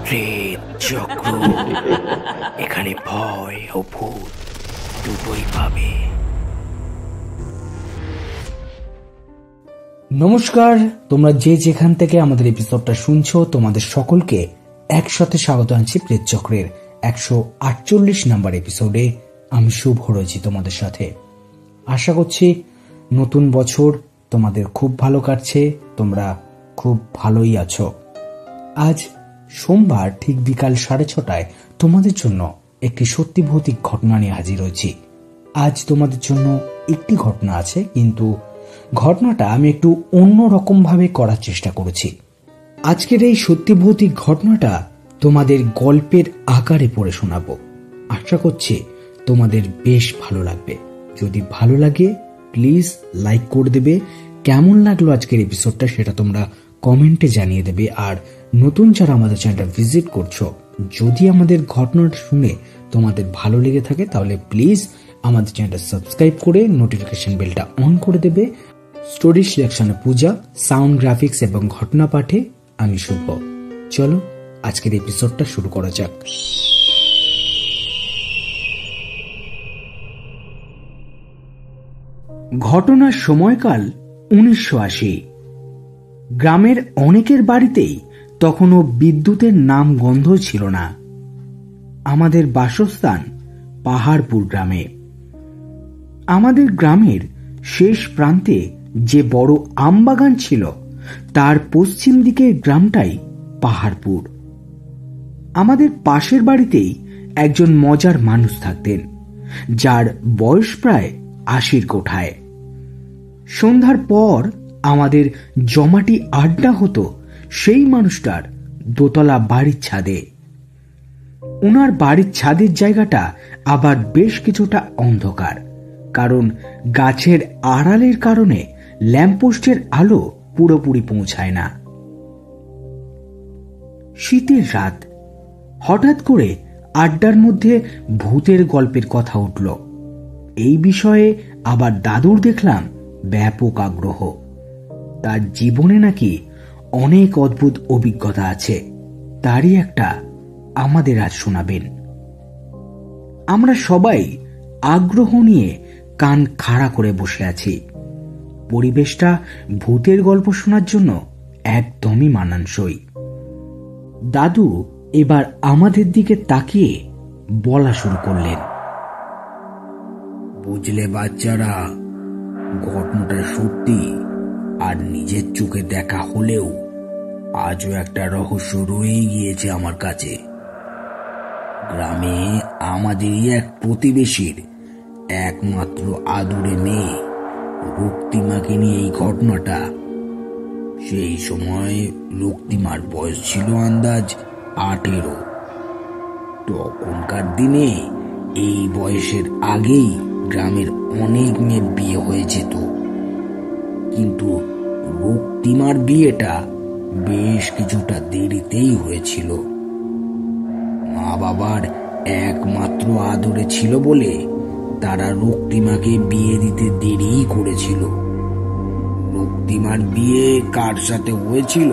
প্রেত চক্র, এখানে ভয় ও ভূত দুটোই পাবে। নমস্কার, তোমরা যে যেখান থেকে আমাদের এপিসোডটা শুনছো তোমাদের সকলকে একসাথে স্বাগত আনছি প্রেত চক্রের 148 নাম্বার এপিসোডে। আমি শুভ রয়েছি তোমাদের সাথে। আশা করছি নতুন বছর তোমাদের খুব ভালো কাটছে, তোমরা খুব ভালোই আছো। আজ সোমবার ঠিক বিকাল 6:30টায় তোমাদের জন্য একটি সত্যি ভৌতিক ঘটনা নিয়ে হাজির হয়েছি। আজ তোমাদের জন্য একটি ঘটনা আছে, কিন্তু ঘটনাটা আমি একটু অন্যরকম ভাবে করার চেষ্টা করেছি। আজকের এই সত্যি ভৌতিক ঘটনাটা তোমাদের গল্পের আকারে পড়ে শোনাবো। আশা করছি তোমাদের বেশ ভালো লাগবে। যদি ভালো লাগে প্লিজ লাইক করে দেবে। কেমন লাগলো আজকের এপিসোডটা সেটা তোমরা কমেন্টে জানিয়ে দেবে। আর নতুন যারা আমাদের চ্যানেলটা ভিজিট করছো, যদি আমাদের ঘটনাটা শুনে তোমাদের ভালো লেগে থাকে তাহলে প্লিজ আমাদের চ্যানেলটা সাবস্ক্রাইব করে নোটিফিকেশন বেলটা অন করে দেবে। স্টোরি সিলেকশনে পূজা, সাউন্ড গ্রাফিক্স এবং ঘটনা পাঠে আমি শুভ। চলো আজকের এপিসোডটা শুরু করা যাক। ঘটনার সময়কাল 1980। গ্রামের অনেকের বাড়িতেই তখনও বিদ্যুতের নাম গন্ধ ছিল না। আমাদের বাসস্থান পাহাড়পুর গ্রামে। আমাদের গ্রামের শেষ প্রান্তে যে বড় আমবাগান ছিল তার পশ্চিম দিকের গ্রামটাই পাহাড়পুর। আমাদের পাশের বাড়িতেই একজন মজার মানুষ থাকতেন, যার বয়স প্রায় 80-র কোঠায়। সন্ধ্যার পর আমাদের জমাটি আড্ডা হতো সেই মানুষটার দোতলা বাড়ির ছাদে। ওনার বাড়ির ছাদের জায়গাটা আবার বেশ কিছুটা অন্ধকার, কারণ গাছের আড়ালের কারণে ল্যাম্পপোস্টের আলো পুরোপুরি পৌঁছায় না। শীতের রাত, হঠাৎ করে আড্ডার মধ্যে ভূতের গল্পের কথা উঠল। এই বিষয়ে আবার দাদুর দেখলাম ব্যাপক আগ্রহ। তার জীবনে নাকি অনেক অদ্ভুত অভিজ্ঞতা আছে, তারই একটা আমাদের আজ শোনাবেন। আমরা সবাই আগ্রহ নিয়ে কান খাড়া করে বসে আছি। পরিবেশটা ভূতের গল্প শোনার জন্য একদমই মানানসই। দাদু এবার আমাদের দিকে তাকিয়ে বলা শুরু করলেন, বুঝলে বাচ্চারা, ঘটনাটা সত্যি আর নিজের চোখে দেখা হলেও আজও একটা রহস্য রয়ে গিয়েছে আমার কাছে। গ্রামে আমাদেরই এক প্রতিবেশীর একমাত্র আদুরে মেয়ে রক্তিমাকে নিয়ে এই ঘটনাটা। সেই সময় রক্তিমার বয়স ছিল আন্দাজ 18। তখনকার দিনে এই বয়সের আগেই গ্রামের অনেক মেয়ের বিয়ে হয়ে যেত, কিন্তু রক্তিমার বিয়েটা বেশ কিছুটা দেরিতেই হয়েছিল। মা বাবার একমাত্র আদরে ছিল বলে তারা রক্তিমাকে বিয়ে দিতে দেরি করেছিল। রক্তিমার বিয়ে কার সাথে হয়েছিল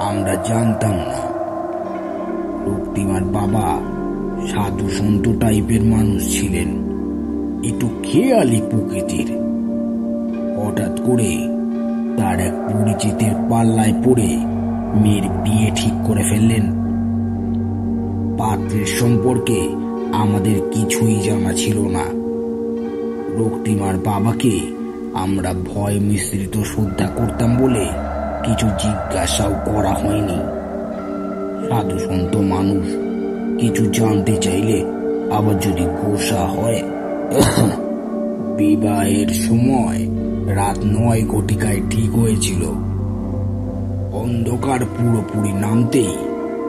আমরা জানতাম না। রক্তিমার বাবা সাধু সন্ত টাইপের মানুষ ছিলেন, একটু খেয়ালি প্রকৃতির। হঠাৎ করে তার এক পরিচিতের পাল্লায় পড়ে মেয়ের বিয়ে ঠিক করে ফেললেন। পাত্রের সম্পর্কে আমাদের কিছুই জানা ছিল না। রক্তিমার বাবাকে আমরা ভয় মিশ্রিত শ্রদ্ধা করতাম বলে কিছু জিজ্ঞাসাও করা হয়নি। সাধু সন্ত মানুষ, কিছু জানতে চাইলে আবার যদি গোসা হয়। বিবাহের সময় রাত 9 ঘটিকায় ঠিক হয়েছিল। অন্ধকার পুরোপুরি নামতেই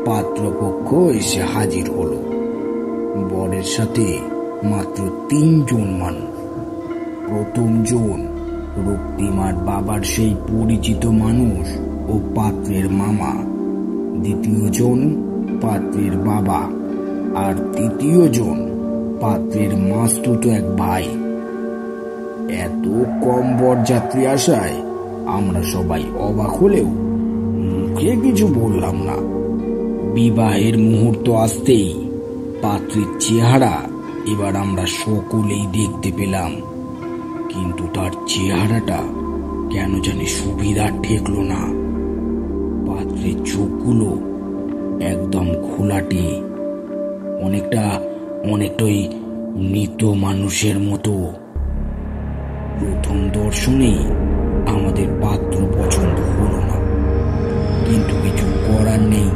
পাত্রপক্ষ এসে হাজির হলো। বরের সাথে মাত্র 3 জন মানুষ। প্রথম জন রক্তিমার বাবার সেই পরিচিত মানুষ ও পাত্রের মামা, দ্বিতীয় জন পাত্রের বাবা, আর তৃতীয় জন পাত্রের মাস্তুতো এক ভাই। এত কম বরযাত্রী আসায় আমরা সবাই অবাক হলেও মুখে কিছু বললাম না। বিবাহের মুহূর্ত আসতেই পাত্রের চেহারা এবার আমরা সকলেই দেখতে পেলাম, কিন্তু তার চেহারাটা কেন জানি সুবিধার ঠেকলো না। পাত্রের চোখগুলো একদম খোলাটে, অনেকটাই মৃত মানুষের মতো। প্রথম দর্শনেই আমাদের পাত্র পছন্দ হলো না, কিন্তু কিছু করার নেই।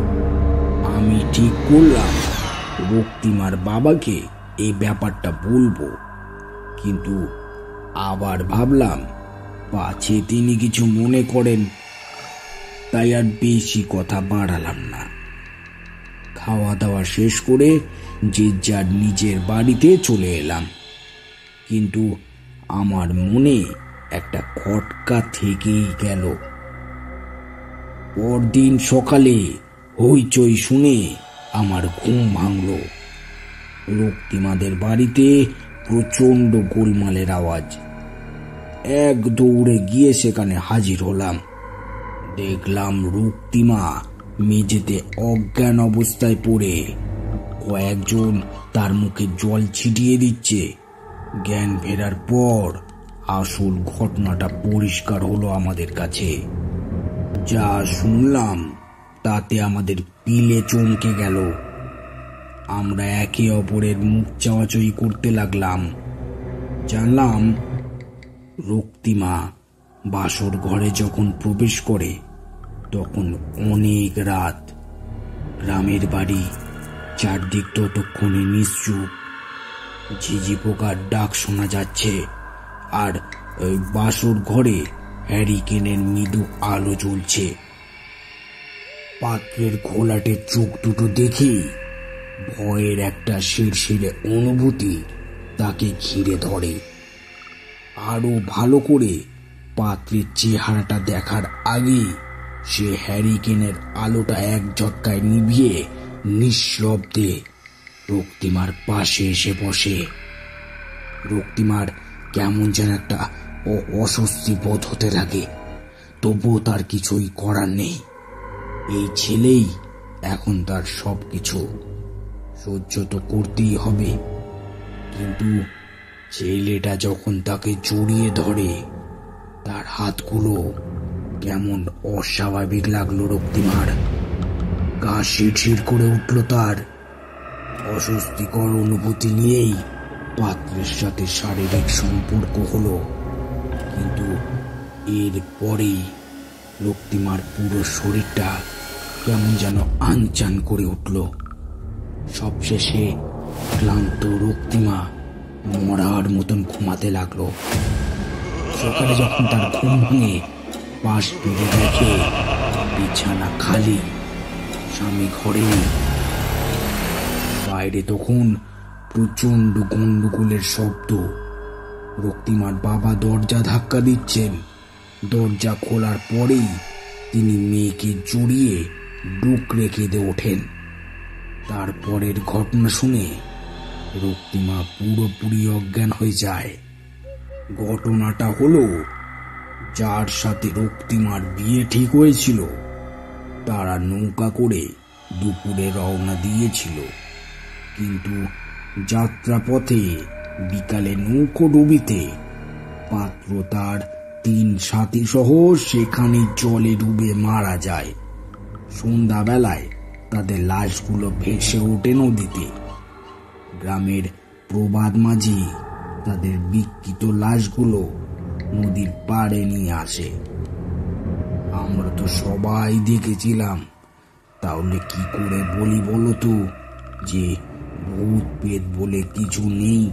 আমি ঠিক করলাম রক্তিমার বাবাকে এই ব্যাপারটা বলবো, কিন্তু আবার ভাবলাম পাছে তিনি কিছু মনে করেন, তাই আর বেশি কথা বাড়ালাম না। খাওয়া দাওয়া শেষ করে যে যার নিজের বাড়িতে চলে এলাম, কিন্তু আমার মনে একটা খটকা থেকেই গেল। পরদিন সকালে হইচই শুনে আমার ঘুম ভাঙল। রক্তিমাদের বাড়িতে প্রচন্ড গোলমালের আওয়াজ। এক দৌড়ে গিয়ে সেখানে হাজির হলাম। দেখলাম রক্তিমা মেঝেতে অজ্ঞান অবস্থায় পড়ে, কয়েকজন তার মুখে জল ছিটিয়ে দিচ্ছে। জ্ঞান ফেরার পর আসল ঘটনাটা পরিষ্কার হলো আমাদের কাছে। যা শুনলাম তাতে আমাদের পিলে চমকে গেল। আমরা একে অপরের মুখ চাওয়াচাই করতে লাগলাম। জানলাম রক্তিমা বাসর ঘরে যখন প্রবেশ করে তখন অনেক রাত। গ্রামের বাড়ি, চারদিক ততক্ষণে নিশ্চুপ। ঝিঝি পোকার ডাক শোনা যাচ্ছে, আর বাসর ঘরে হ্যারিকেনের মৃদু আলো জ্বলছে। পাত্রের ঘোলাটে চোখ দুটো দেখি ভয়ের একটা শিরশিরে অনুভূতি তাকে ঘিরে ধরে। আরো ভালো করে পাত্রের চেহারাটা দেখার আগে সে হ্যারিকেনের আলোটা এক ঝটকায় নিভিয়ে নিঃশব্দে রক্তিমার পাশে এসে বসে। রক্তিমার কেমন যেন একটা অস্বস্তি বোধ হতে লাগে, তবুও তার কিছুই করার নেই। এই ছেলেই এখন তার সবকিছু, সহ্য তো করতেই হবে। কিন্তু ছেলেটা যখন তাকে জড়িয়ে ধরে, তার হাতগুলো কেমন অস্বাভাবিক লাগলো রক্তিমার। গা শিরশির করে উঠল তার। অস্বস্তিকর অনুভূতি নিয়েই পাত্রের সাথে শারীরিক সম্পর্ক হলো, কিন্তু এর পরেই রক্তিমার পুরো শরীরটা কেমন যেন আনচান করে উঠল। সবশেষে ক্লান্ত রক্তিমা মরার মতন ঘুমাতে লাগলো। সকালে যখন তার ঘুম ভাঙে, পাশ ফিরে দেখে বিছানা খালি, স্বামী ঘরে নেই। বাইরে তখন প্রচন্ড গন্ডগোলের শব্দ। রক্তিমার বাবা দরজা ধাক্কা দিচ্ছেন। দরজা খোলার পরেই তিনি মেয়েকে জড়িয়ে ডুকরে কেঁদে ওঠেন। তারপরের ঘটনা শুনে রক্তিমা পুরোপুরি অজ্ঞান হয়ে যায়। ঘটনাটা হলো, যার সাথে রক্তিমার বিয়ে ঠিক হয়েছিল তারা নৌকা করে দুপুরে রওনা দিয়েছিল, কিন্তু যাত্রাপথে বিকালে নৌকো ডুবিতে পাত্র তার 3 সাথী সহ সেখানে জলে ডুবে মারা যায়। সন্ধ্যাবেলায় তাদের লাশগুলো ভেসে ওঠে নদীতে। গ্রামের প্রবাদ মাঝি তাদের বিকৃত লাশগুলো নদীর পাড়ে নিয়ে আসে। আমরা তো সবাই দেখেছিলাম, তাহলে কি করে বলি বলো তো যে ভূত পেট বলে কিছু নেই?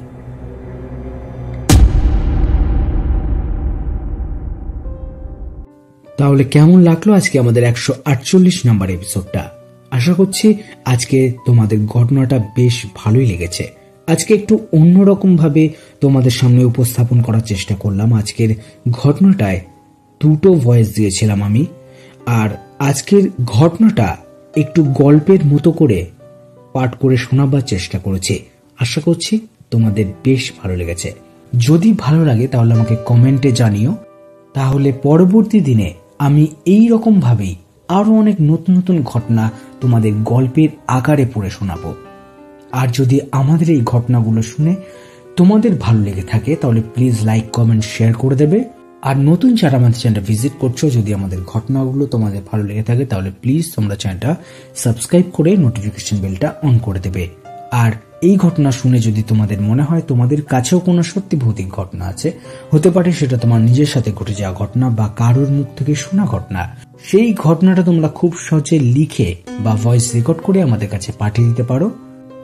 তাহলে কেমন লাগলো আজকে আমাদের 148 নাম্বার এপিসোডটা? আশা করছি আজকে তোমাদের ঘটনাটা বেশ ভালোই লেগেছে। আজকে একটু অন্যরকম ভাবে তোমাদের সামনে উপস্থাপন করার চেষ্টা করলাম। আজকের ঘটনাটায় 2টো ভয়েস দিয়েছিলাম আমি, আর আজকের ঘটনাটা একটু গল্পের মতো করে পাঠ করে শোনাবার চেষ্টা করেছি। আশা করছি তোমাদের বেশ ভালো লেগেছে। যদি ভালো লাগে তাহলে আমাকে কমেন্টে জানিও, তাহলে পরবর্তী দিনে আমি এই রকম ভাবেই আরো অনেক নতুন নতুন ঘটনা তোমাদের গল্পের আকারে পড়ে শোনাবো। আর যদি আমাদের এই ঘটনাগুলো শুনে তোমাদের ভালো লেগে থাকে তাহলে প্লিজ লাইক, কমেন্ট, শেয়ার করে দেবে। আর নতুন যারা আমাদের চ্যানেলটা ভিজিট করছো, যদি আমাদের ঘটনাগুলো তোমাদের ভালো লেগে থাকে তাহলে প্লিজ তোমরা চ্যানেলটা সাবস্ক্রাইব করে নোটিফিকেশন বেলটা অন করে দেবে। আর এই ঘটনা শুনে যদি তোমাদের মনে হয় তোমাদের কাছেও কোনো সত্যি ভৌতিক ঘটনা আছে, হতে পারে সেটা তোমার নিজের সাথে ঘটে যাওয়া ঘটনা বা কারোর মুখ থেকে শোনা ঘটনা, সেই ঘটনাটা তোমরা খুব সহজে লিখে বা ভয়েস রেকর্ড করে আমাদের কাছে পাঠিয়ে দিতে পারো।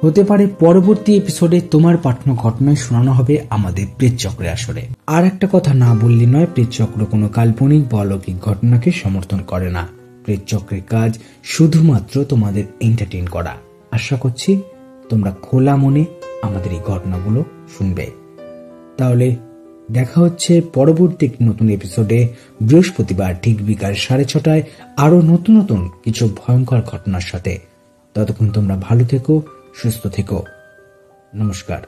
হতে পারে পরবর্তী এপিসোডে তোমার পাঠানো ঘটনায় শোনানো হবে আমাদের প্রেতচক্রের আসরে। আর একটা কথা না বললে নয়, প্রেতচক্র কোনো কাল্পনিক বা অলৌকিক ঘটনাকে সমর্থন করে না। প্রেতচক্রের কাজ শুধুমাত্র তোমাদের এন্টারটেইন করা। আশা করছি তোমরা খোলা মনে আমাদের এই ঘটনাগুলো শুনবে। তাহলে দেখা হচ্ছে পরবর্তী একটি নতুন এপিসোডে বৃহস্পতিবার ঠিক বিকাল 6:30টায় আরো নতুন নতুন কিছু ভয়ঙ্কর ঘটনার সাথে। ততক্ষণ তোমরা ভালো থেকো, সুস্থ থেকো। নমস্কার।